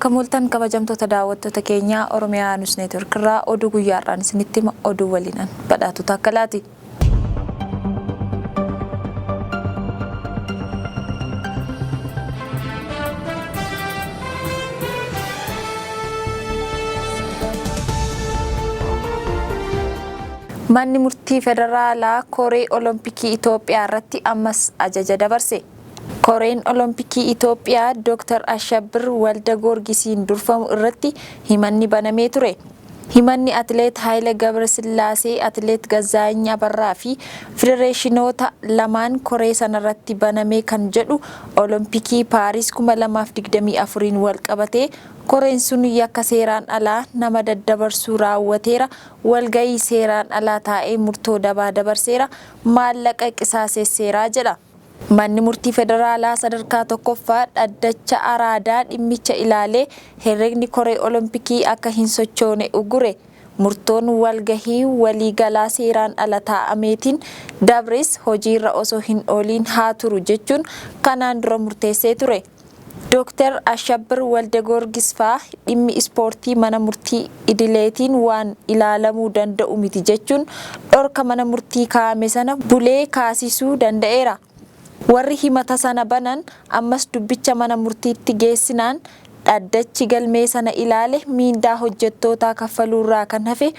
Akka mul'atan kabajamtoota daawwattoota keenyaa Oromiyaa News Network irraa oduu guyyaarraan isinitti hima oduu waliinan badhaatu takkalaati. Manni murtii federaalaa Koree Olompikii Itoophiyaa irratti ammas ajaja dabarse. Koreen Olompikii Itoophiyaa Dr. Ashabir Walda Goorgisiin durfamu irratti himanni banamee ture. Himanni Atileet Haayile Gabrasillaasee, Atileet Gazaany Abarraa fi Federeeshinoota lamaan Koree sanarratti banamee kan jedhu Olompikii Paaris 2024 wal qabatee Koreen sun yakka seeraan alaa nama daddabarsuu raawwateera, walgahii seeraan alaa taa'ee murtoo dabaa dabarseera, maallaqa qisaaseera jedha. Manni murtii federaalaa sadarkaa tokkoffaa dhaddacha araadaa dhimmicha ilaalee herregni Koree Olompikii akka hin sochoone ugure. Murtoon walgahii waliigalaa seeraan ala taa'ameetiin dabres hojiirra osoo hin ooliin haa turu jechuun kanaan dura murteessee ture. Dr. Ashabir Walda Goorgis faa dhimmi ispoortii mana murtii idileetiin waan ilaalamuu danda'u miti jechuun dhorka mana murtii kaa'ame sana bulee kaasisuu danda'eera. Warri himata sana banan ammas dubbicha mana murtiitti geessinaan dhaddachi galmee sana ilaale miindaa hojjettootaa kaffaluurraa kan hafe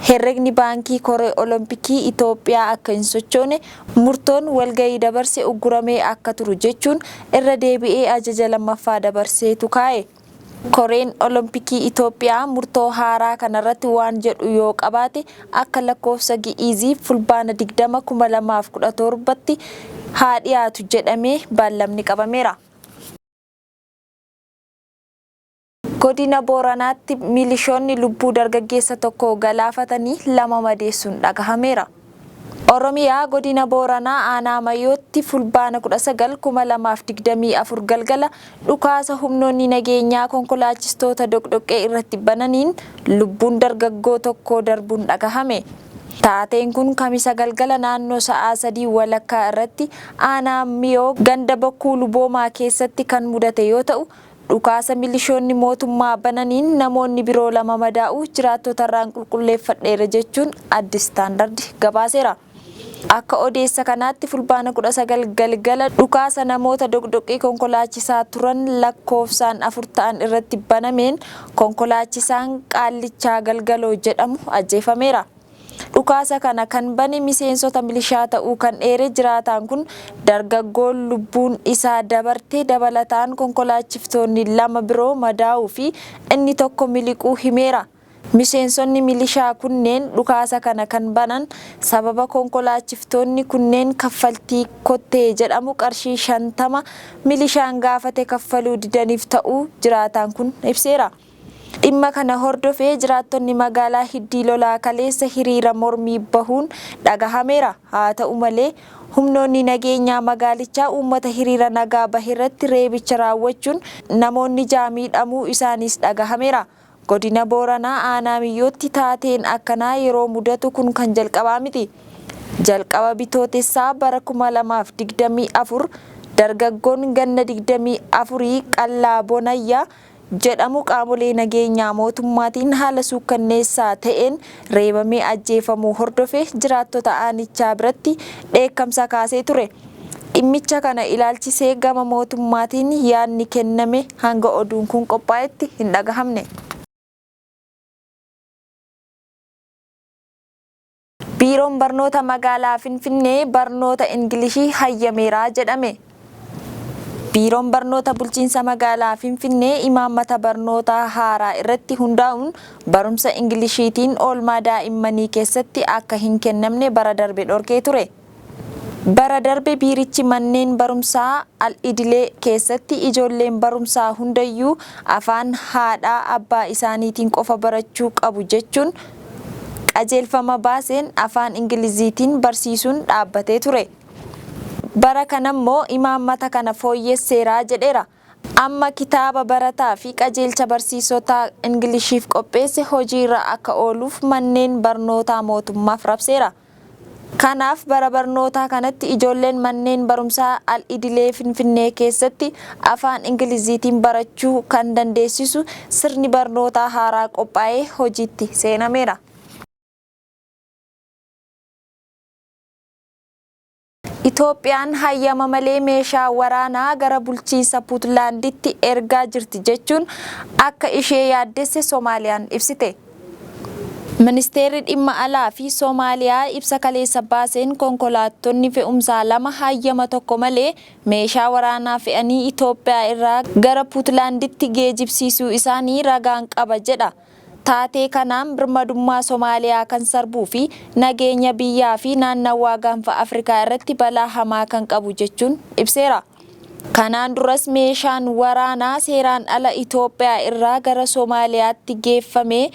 herregni baankii Koree Olompikii Itoophiyaa akka hin sochoone murtoon walgahii dabarse uguramee akka turu jechuun irra deebi'ee ajaja lammaffaa dabarseetu kaa'e. Koreen Olompikii Itoophiyaa murtoo haaraa kanarratti waan jedhu yoo qabaate akka lakkoofsa gi'iizii fulbaana 2017tti haa dhiyaatu jedhamee baallamni qabameera. Godina Booranaatti milishoonni lubbuu dargaggeessa tokko galaafatanii 2 madeessuun dhagahameera. Oromiyaa godina Booranaa aanaa Mayyootti fulbaana 19/2024 galgala dhukaasa humnoonni nageenyaa konkolaachistoota doqdoqqee irratti bananiin lubbuun dargaggoo tokko darbuun dhagahame. Taateen kun kamisa galgala naannoo sa'aa 3 walakkaa irratti aanaa Miyoo ganda Bokkuu Luboomaa keessatti kan mudate yoo ta'u, dhukaasa milishoonni mootummaa bananiin namoonni biroo 2 madaa'uu jiraattota irraan qulqulleeffadheera jechuun Addis Standard gabaaseera. Akka odeessa kanaatti fulbaana 19 galgala dhukaasa namoota doqdoqqee konkolaachisaa turan lakkoofsaan 4 ta'an irratti banameen konkolaachisaan Qaallichaa Galgaloo jedhamu ajjeefameera. Dhukaasa kana kan bane miseensota milishaa ta'uu kan dheere jiraataan kun dargaggoon lubbuun isaa dabarte dabalataan konkolaachiftoonni 2 biroo madaa'uu fi inni tokko miliquu himeera. Miseensonni milishaa kunneen dhukaasa kana kan banan sababa konkolaachiftoonni kunneen kaffaltii kottee jedhamu qarshii 50 milishaan gaafate kaffaluu didaniif ta'uu jiraataan kun ibseera. Dhimma kana hordofee jiraattonni magaalaa Hiddii Lolaa kaleessa hiriira mormii bahuun dhagahameera. Haa ta'u malee humnoonni nageenyaa magaalichaa uummata hiriira nagaa bahirratti reebicha raawwachuun namoonni 6 miidhamuu isaanis dhagahameera. Godina Booranaa aanaa Miyyootti taateen akkanaa yeroo mudatu kun kan jalqabaa miti. Jalqaba bitootessaa bara 2024 dargaggoon ganna 24 Qallaa Bonayyaa jedhamu qaamolee nageenyaa mootummaatiin haala suukkanneessaa ta'een reebamee ajjeefamuu hordofee jiraattota aanichaa biratti dheekkamsa kaasee ture. Dhimmicha kana ilaalchisee gama mootummaatiin yaadni kenname hanga oduun kun qophaa'etti hin dhagahamne. Biiroon barnoota magaalaa Finfinnee barnoota Ingilishii hayyameeraa jedhame. Biiroon barnoota bulchiinsa magaalaa Finfinnee imaammata barnootaa haaraa irratti hundaa'uun barumsa Ingilishiitiin oolmaa daa'immanii keessatti akka hin kennamne bara darbe dhorkee ture. Bara darbe biirichi manneen barumsaa al-idilee keessatti ijoolleen barumsaa hundayyuu afaan haadhaa abbaa isaaniitiin qofa barachuu qabu jechuun qajeelfama baaseen afaan Ingiliziitiin barsiisuun dhaabbatee ture. Bara kanammoo imaammata kana fooyyesseeraa jedheera. Amma kitaaba barataa fi qajeelcha barsiisota Ingilishiif qopheesse hojiirra akka ooluuf manneen barnootaa mootummaaf rabseera. Kanaaf bara barnootaa kanatti ijoolleen manneen barumsaa al-idilee Finfinnee keessatti afaan Ingiliziitiin barachuu kan dandeessisu sirni barnootaa haaraa qophaa'ee hojiitti seenameera. Itoophiyaan hayyama malee meeshaa waraanaa gara bulchiinsa Puutlaanditti ergaa jirti jechuun akka ishee yaaddesse Soomaaliyaan ibsite. Ministeerri dhimma alaa fi Soomaaliyaa ibsa kaleessa baaseen konkolaattonni fe'umsaa 2 hayyama tokko malee meeshaa waraanaa fe'anii Itoophiyaa irraa gara Puutlaanditti geejjibsiisuu isaanii ragaan qaba jedha. Taatee kanaan birmadummaa Soomaaliyaa kan sarbuu fi nageenya biyyaa fi naannawaa gaanfa Afrikaa irratti balaa hamaa kan qabu jechuun ibseera. Kanaan duras meeshaan waraanaa seeraan ala Itoophiyaa irraa gara Soomaaliyaatti geeffamee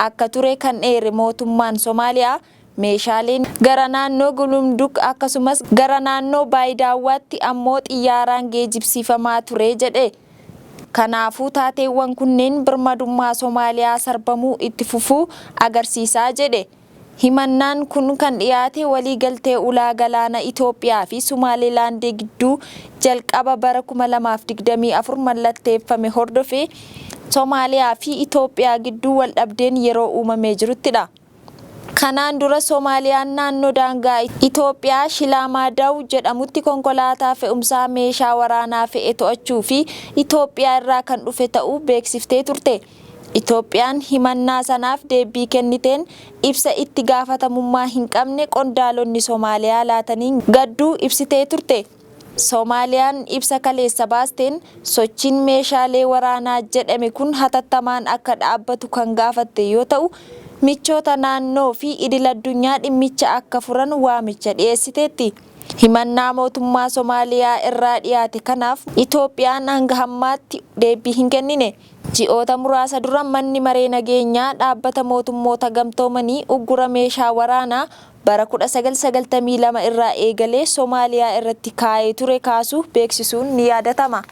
akka ture kan dheere mootummaan Soomaaliyaa meeshaaleen gara naannoo Gulumduk akkasumas gara naannoo Baayidaawaatti ammoo xiyyaaraan geejjibsiifamaa ture jedhe. Kanaafuu taateewwan kunneen birmadummaa Soomaaliyaa sarbamuu itti fufuu agarsiisaa jedhe. Himannaan kun kan dhiyaate waliigaltee ulaa galaana Itoophiyaa fi Somaalilaand gidduu jalqaba bara 2024 mallatteeffame hordofee Soomaaliyaa fi Itoophiyaa gidduu wal dhabdeen yeroo uumamee jiruttidha. Kanaan dura Soomaaliyaan naannoo daangaa Itoophiyaa Shilaamaadaw jedhamutti konkolaataa fe'umsaa meeshaa waraanaa fe'e to'achuu fi Itoophiyaa irraa kan dhufe ta'uu beeksiftee turte. Itoophiyaan himannaa sanaaf deebii kenniteen ibsa itti gaafatamummaa hin qabne qondaalonni Soomaaliyaa laataniin gadduu ibsitee turte. Soomaaliyaan ibsa kaleessa baasteen sochiin meeshaalee waraanaa jedhame kun hatattamaan akka dhaabbatu kan gaafatte yoo ta'u, michoota naannoo fi idil addunyaa dhimmicha akka furan waamicha dhiyeessiteetti. Himannaa mootummaa Soomaaliyaa irraa dhiyaate kanaaf Itoophiyaan hanga hammaatti deebii hin kennine. Ji'oota muraasa dura manni maree nageenyaa dhaabbata mootummoota gamtoomanii uggura meeshaa waraanaa bara 1992 irraa eegalee Soomaaliyaa irratti kaa'ee ture kaasuu beeksisuun ni yaadatama.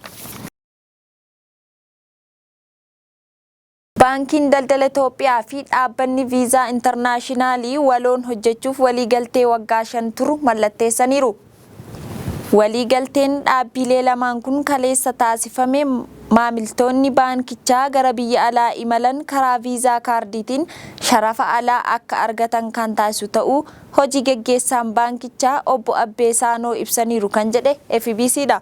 Baankiin Daldala Itoophiyaa fi dhaabbanni Viizaa Intarnaashinaali waloon hojjechuuf waliigaltee waggaa 5 turu mallatteessaniiru. Waliigalteen dhaabbilee lamaan kun kaleessa taasifame maamiltoonni baankichaa gara biyya alaa imalan karaa viizaa kaardiitiin sharafa alaa akka argatan kan taasisu ta'uu hojii geggeessaan baankichaa obbo Abbee Saanoo ibsaniiru kan jedhe FBCdha.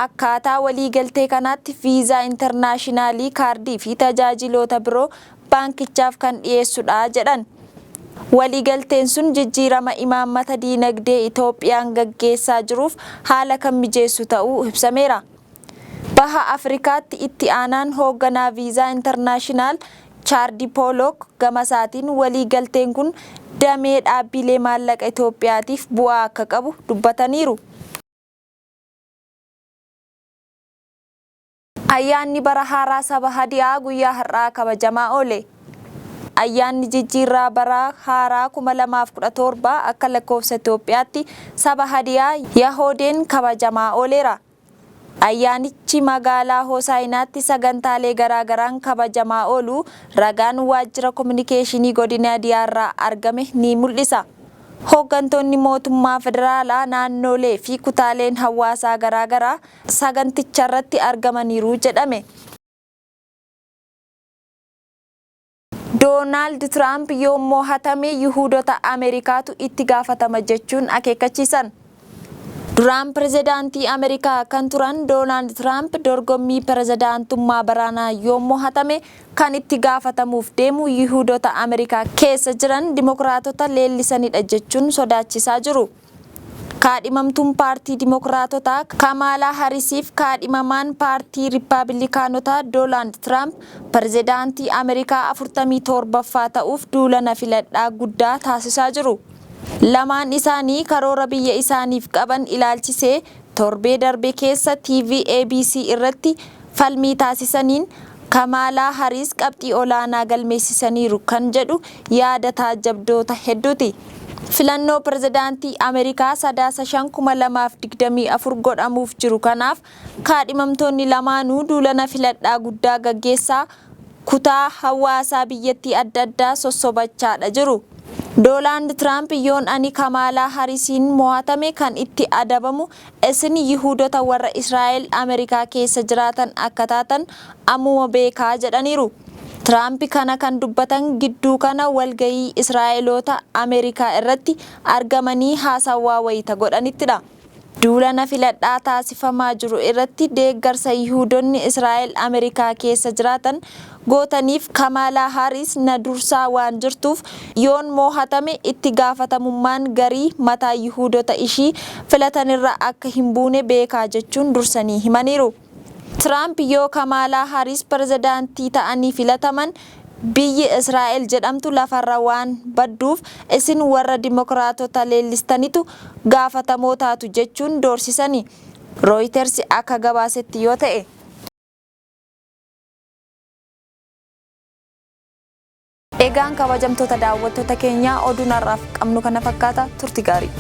Akkaataa waliigaltee kanaatti viizaa intarnaashinaali kaardii fi tajaajiloota biroo baankichaaf kan dhiyeessudha jedhan. Waliigalteen sun jijjiirama imaammata diinagdee Itoophiyaan gaggeessaa jiruuf haala kan mijeessu ta'uu ibsameera. Baha Afrikaatti itti aanaan hoogganaa viizaa intarnaashinaal Chaardi Poolok gamasaatiin waliigalteen kun damee dhaabbilee maallaqa Itoophiyaatiif bu'aa akka qabu dubbataniiru. Ayyaanni bara haaraa saba Hadiyaa guyyaa har'aa kabajamaa oole. Ayyaanni jijjiirraa bara haaraa 2017 akka lakkoofsa Itoophiyaatti saba Hadiyaa Yahoodeen kabajamaa ooleera. Ayyaanichi magaalaa Hoosaayinaatti sagantaalee garaagaraan kabajamaa oolu ragaan waajjira kominikeeshinii godina Hadiyaarraa argame ni mul'isa. Hooggantoonni mootummaa federaalaa naannolee fi kutaaleen hawaasaa garaagaraa saganticharratti argamaniiru jedhame. Doonaald Tiraamp yommuu hatame Yihuudota Ameerikaatu itti gaafatama jechuun akeekachiisan. Duraan pirezidaantii Ameerikaa kan turan Doonaald Tiraamp dorgommii pirezidaantummaa baraanaa yommuu hatame kan itti gaafatamuuf deemu Yihuudota Ameerikaa keessa jiran Dimokiraatota leellisanidha jechuun sodaachisaa jiru. Kaadhimamtuun paartii Dimokiraatotaa Kamaalaa Harisiif kaadhimamaan paartii Riippaabilikaanotaa Doonaald Tiraamp pirezidaantii Ameerikaa 47ffaa ta'uuf duulana filadhaa guddaa taasisaa jiru. Lamaan isaanii karoora biyya isaaniif qaban ilaalchisee torbee darbe keessa TV ABC irratti falmii taasisaniin Kamaalaa Haris qabxii olaanaa galmeessisaniiru kan jedhu yaada taajabdoota hedduuti. Filannoo pirezidaantii Ameerikaa 9/5/2024 godhamuuf jiru kanaaf kaadhimamtoonni lamaanuu duulana filadhaa guddaa gaggeessaa kutaa hawaasaa biyyattii adda addaa sossobachaadha jiru. Doonaald Tiraamp yoon ani Kamaalaa Hariisiin mo'atame kan itti adabamu isin Yihuudoota warra Israa'el Ameerikaa keessa jiraatan akka taatan ammuma beekaa jedhaniiru. Tiraamp kana kan dubbatan gidduu kana walgahii Israa'eloota Ameerikaa irratti argamanii haasawaa wayita godhanittidha. Duulana filadhaa taasifamaa jiru irratti deeggarsa Yihuudoonni Israa'el Ameerikaa keessa jiraatan gootaniif Kamaalaa Hariis na dursaa waan jirtuuf yoon mo'atame itti gaafatamummaan garii mataa Yihuudoota ishii filatanirra akka hin buune beekaa jechuun dursanii himaniiru. Tiraamp yoo Kamaalaa Hariis pirezidaantii ta'anii filataman biyyi Israa'el jedhamtu lafarra waan badduuf isin warra dimokiraatota leellistanitu gaafatamoo taatu jechuun doorsisanii. Reuters akka gabaasetti yoo ta'e. Egaan kabajamtoota daawwattoota keenyaa oduun har'aaf qabnu kana fakkaata turtii gaarii.